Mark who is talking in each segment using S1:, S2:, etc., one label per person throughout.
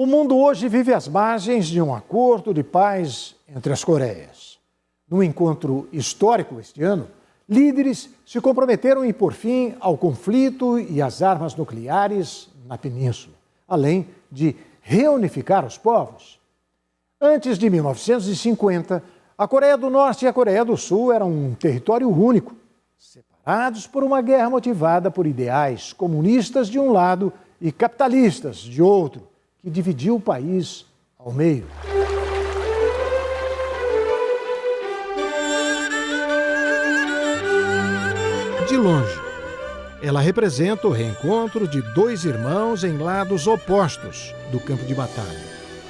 S1: O mundo hoje vive às margens de um acordo de paz entre as Coreias. Num encontro histórico este ano, líderes se comprometeram em pôr fim ao conflito e às armas nucleares na península, além de reunificar os povos. Antes de 1950, a Coreia do Norte e a Coreia do Sul eram um território único, separados por uma guerra motivada por ideais comunistas de um lado e capitalistas de outro, que dividiu o país ao meio. De longe, ela representa o reencontro de dois irmãos em lados opostos do campo de batalha,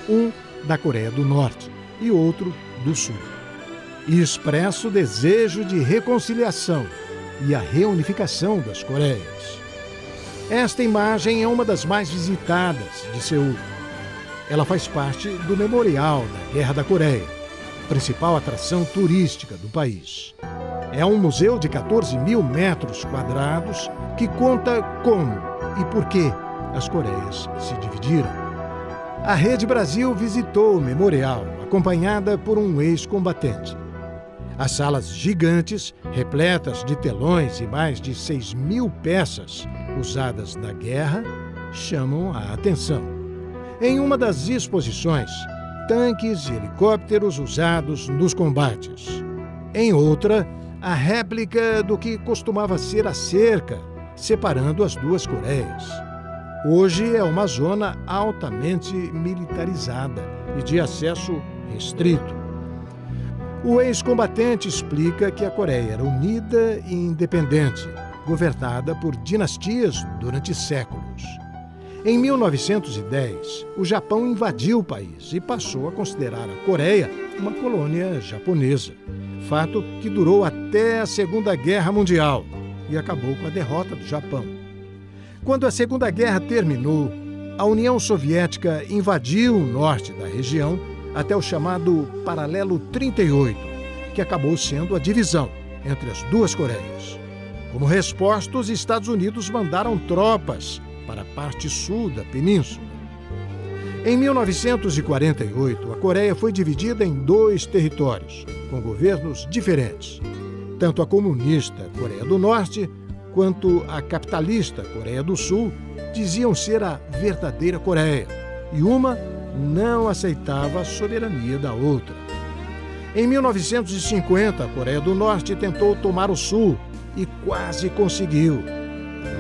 S1: um da Coreia do Norte e outro do Sul, e expressa o desejo de reconciliação e a reunificação das Coreias. Esta imagem é uma das mais visitadas de Seul. Ela faz parte do Memorial da Guerra da Coreia, principal atração turística do país. É um museu de 14 mil metros quadrados que conta como e por que as Coreias se dividiram. A Rede Brasil visitou o memorial, acompanhada por um ex-combatente. As salas gigantes, repletas de telões e mais de 6 mil peças usadas na guerra, chamam a atenção. Em uma das exposições, tanques e helicópteros usados nos combates. Em outra, a réplica do que costumava ser a cerca, separando as duas Coreias. Hoje é uma zona altamente militarizada e de acesso restrito. O ex-combatente explica que a Coreia era unida e independente, governada por dinastias durante séculos. Em 1910, o Japão invadiu o país e passou a considerar a Coreia uma colônia japonesa, fato que durou até a Segunda Guerra Mundial e acabou com a derrota do Japão. Quando a Segunda Guerra terminou, a União Soviética invadiu o norte da região até o chamado Paralelo 38, que acabou sendo a divisão entre as duas Coreias. Como resposta, os Estados Unidos mandaram tropas para a parte sul da península. Em 1948, a Coreia foi dividida em dois territórios, com governos diferentes. Tanto a comunista Coreia do Norte quanto a capitalista Coreia do Sul diziam ser a verdadeira Coreia, e uma não aceitava a soberania da outra. Em 1950, a Coreia do Norte tentou tomar o Sul e quase conseguiu.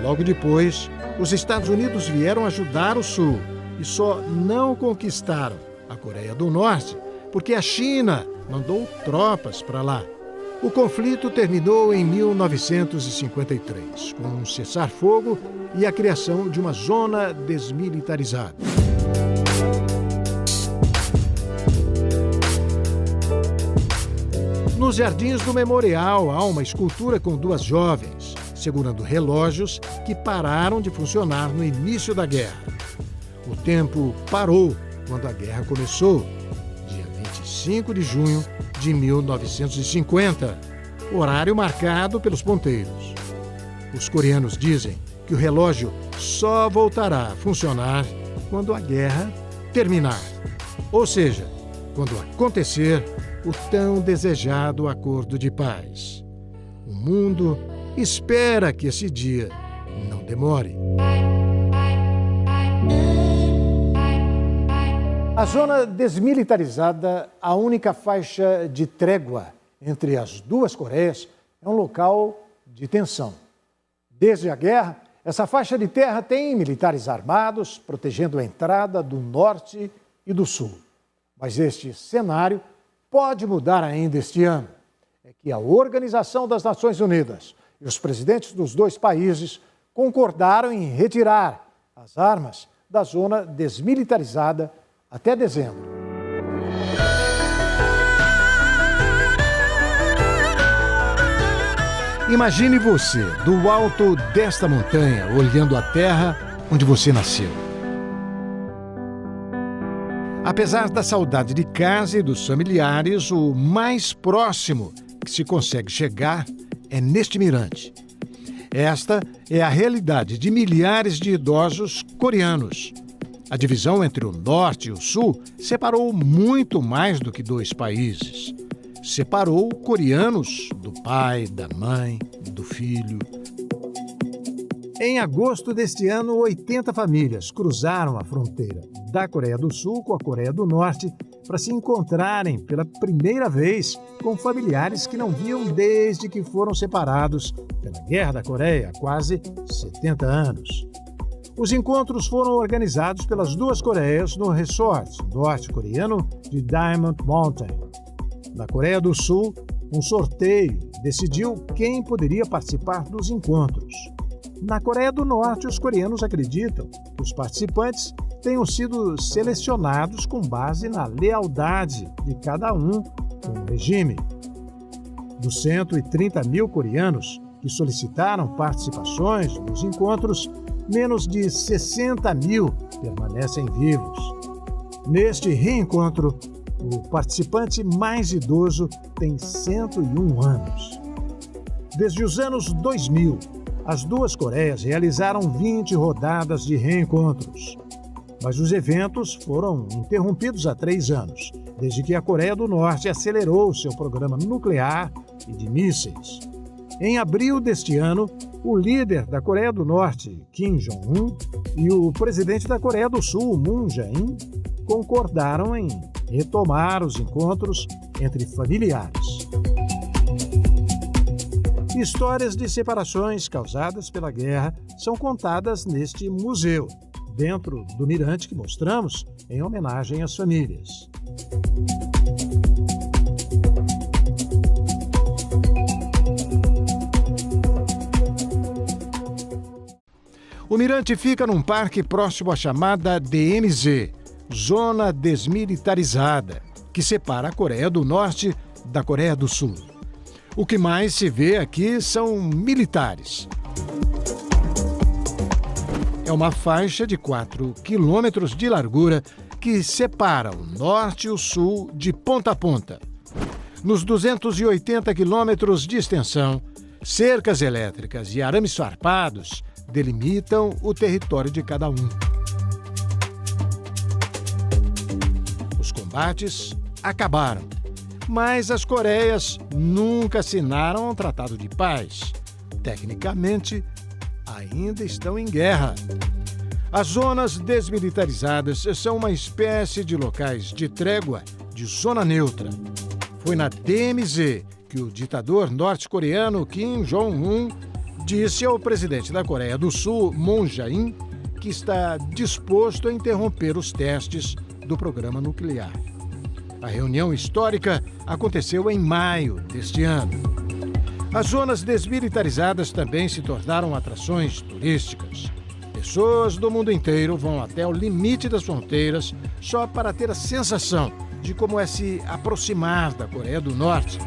S1: Logo depois, os Estados Unidos vieram ajudar o Sul e só não conquistaram a Coreia do Norte porque a China mandou tropas para lá. O conflito terminou em 1953, com um cessar-fogo e a criação de uma zona desmilitarizada. Nos jardins do memorial há uma escultura com duas jovens, segurando relógios que pararam de funcionar no início da guerra. O tempo parou quando a guerra começou, dia 25 de junho de 1950, horário marcado pelos ponteiros. Os coreanos dizem que o relógio só voltará a funcionar quando a guerra terminar. Ou seja, quando acontecer o tão desejado acordo de paz. O mundo espera que esse dia não demore. A zona desmilitarizada, a única faixa de trégua entre as duas Coreias, é um local de tensão. Desde a guerra, essa faixa de terra tem militares armados protegendo a entrada do norte e do sul. Mas este cenário pode mudar ainda este ano. É que a Organização das Nações Unidas e os presidentes dos dois países concordaram em retirar as armas da zona desmilitarizada até dezembro. Imagine você, do alto desta montanha, olhando a terra onde você nasceu. Apesar da saudade de casa e dos familiares, o mais próximo que se consegue chegar é neste mirante. Esta é a realidade de milhares de idosos coreanos. A divisão entre o norte e o sul separou muito mais do que dois países. Separou coreanos do pai, da mãe, do filho. Em agosto deste ano, 80 famílias cruzaram a fronteira da Coreia do Sul com a Coreia do Norte para se encontrarem pela primeira vez com familiares que não viam desde que foram separados pela Guerra da Coreia há quase 70 anos. Os encontros foram organizados pelas duas Coreias no resort norte-coreano de Diamond Mountain. Na Coreia do Sul, um sorteio decidiu quem poderia participar dos encontros. Na Coreia do Norte, os coreanos acreditam que os participantes tenham sido selecionados com base na lealdade de cada um com o regime. Dos 130 mil coreanos que solicitaram participações nos encontros, menos de 60 mil permanecem vivos. Neste reencontro, o participante mais idoso tem 101 anos. Desde os anos 2000, as duas Coreias realizaram 20 rodadas de reencontros. Mas os eventos foram interrompidos há 3 anos, desde que a Coreia do Norte acelerou seu programa nuclear e de mísseis. Em abril deste ano, o líder da Coreia do Norte, Kim Jong-un, e o presidente da Coreia do Sul, Moon Jae-in, concordaram em retomar os encontros entre familiares. Histórias de separações causadas pela guerra são contadas neste museu, dentro do mirante que mostramos em homenagem às famílias. O mirante fica num parque próximo à chamada DMZ, Zona Desmilitarizada, que separa a Coreia do Norte da Coreia do Sul. O que mais se vê aqui são militares. É uma faixa de 4 quilômetros de largura que separa o norte e o sul de ponta a ponta. Nos 280 quilômetros de extensão, cercas elétricas e arames farpados delimitam o território de cada um. Os combates acabaram, mas as Coreias nunca assinaram um tratado de paz. Tecnicamente, ainda estão em guerra. As zonas desmilitarizadas são uma espécie de locais de trégua, de zona neutra. Foi na DMZ que o ditador norte-coreano Kim Jong-un disse ao presidente da Coreia do Sul, Moon Jae-in, que está disposto a interromper os testes do programa nuclear. A reunião histórica aconteceu em maio deste ano. As zonas desmilitarizadas também se tornaram atrações turísticas. Pessoas do mundo inteiro vão até o limite das fronteiras só para ter a sensação de como é se aproximar da Coreia do Norte.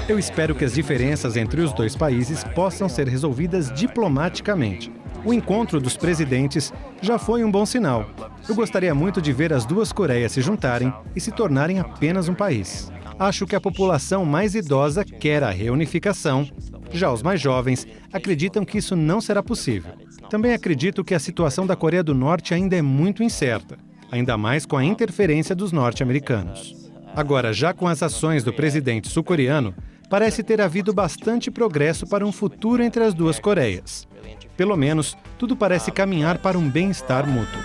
S2: Eu espero que as diferenças entre os dois países possam ser resolvidas diplomaticamente. O encontro dos presidentes já foi um bom sinal. Eu gostaria muito de ver as duas Coreias se juntarem e se tornarem apenas um país. Acho que a população mais idosa quer a reunificação. Já os mais jovens acreditam que isso não será possível. Também acredito que a situação da Coreia do Norte ainda é muito incerta, ainda mais com a interferência dos norte-americanos. Agora, já com as ações do presidente sul-coreano, parece ter havido bastante progresso para um futuro entre as duas Coreias. Pelo menos, tudo parece caminhar para um bem-estar mútuo.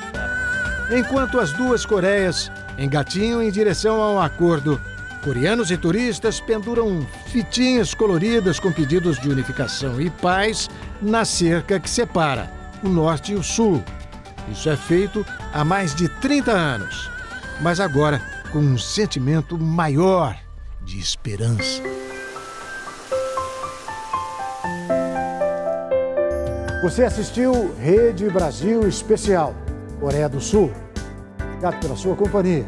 S1: Enquanto as duas Coreias engatinham em direção a um acordo, coreanos e turistas penduram fitinhas coloridas com pedidos de unificação e paz na cerca que separa o norte e o sul. Isso é feito há mais de 30 anos, mas agora com um sentimento maior de esperança. Você assistiu Rede Brasil Especial, Coreia do Sul. Obrigado pela sua companhia.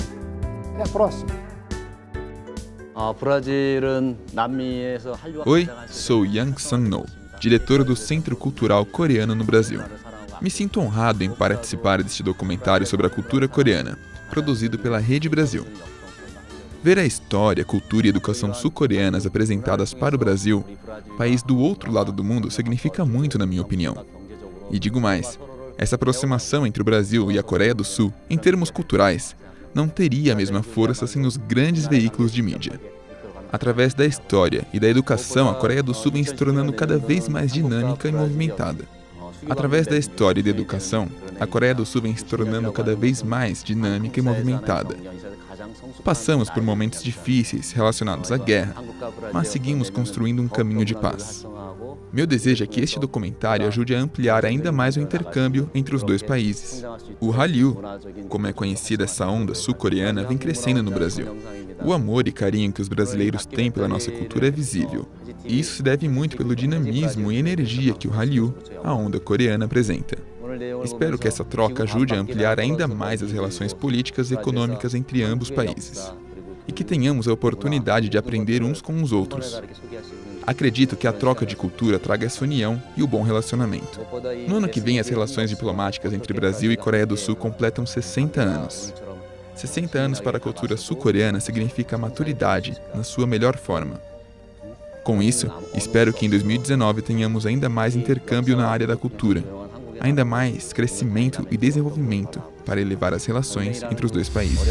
S1: Até a próxima.
S3: Oi, sou Yang Sang-no, diretor do Centro Cultural Coreano no Brasil. Me sinto honrado em participar deste documentário sobre a cultura coreana, produzido pela Rede Brasil. Ver a história, cultura e educação sul-coreanas apresentadas para o Brasil, país do outro lado do mundo, significa muito, na minha opinião. E digo mais, essa aproximação entre o Brasil e a Coreia do Sul, em termos culturais, não teria a mesma força sem os grandes veículos de mídia. Através da história e da educação, a Coreia do Sul vem se tornando cada vez mais dinâmica e movimentada. Através da história e da educação, a Coreia do Sul vem se tornando cada vez mais dinâmica e movimentada. Passamos por momentos difíceis relacionados à guerra, mas seguimos construindo um caminho de paz. Meu desejo é que este documentário ajude a ampliar ainda mais o intercâmbio entre os dois países. O Hallyu, como é conhecida essa onda sul-coreana, vem crescendo no Brasil. O amor e carinho que os brasileiros têm pela nossa cultura é visível, e isso se deve muito pelo dinamismo e energia que o Hallyu, a onda coreana, apresenta. Espero que essa troca ajude a ampliar ainda mais as relações políticas e econômicas entre ambos países, e que tenhamos a oportunidade de aprender uns com os outros. Acredito que a troca de cultura traga essa união e o bom relacionamento. No ano que vem, as relações diplomáticas entre Brasil e Coreia do Sul completam 60 anos. 60 anos para a cultura sul-coreana significa maturidade na sua melhor forma. Com isso, espero que em 2019 tenhamos ainda mais intercâmbio na área da cultura, ainda mais crescimento e desenvolvimento para elevar as relações entre os dois países.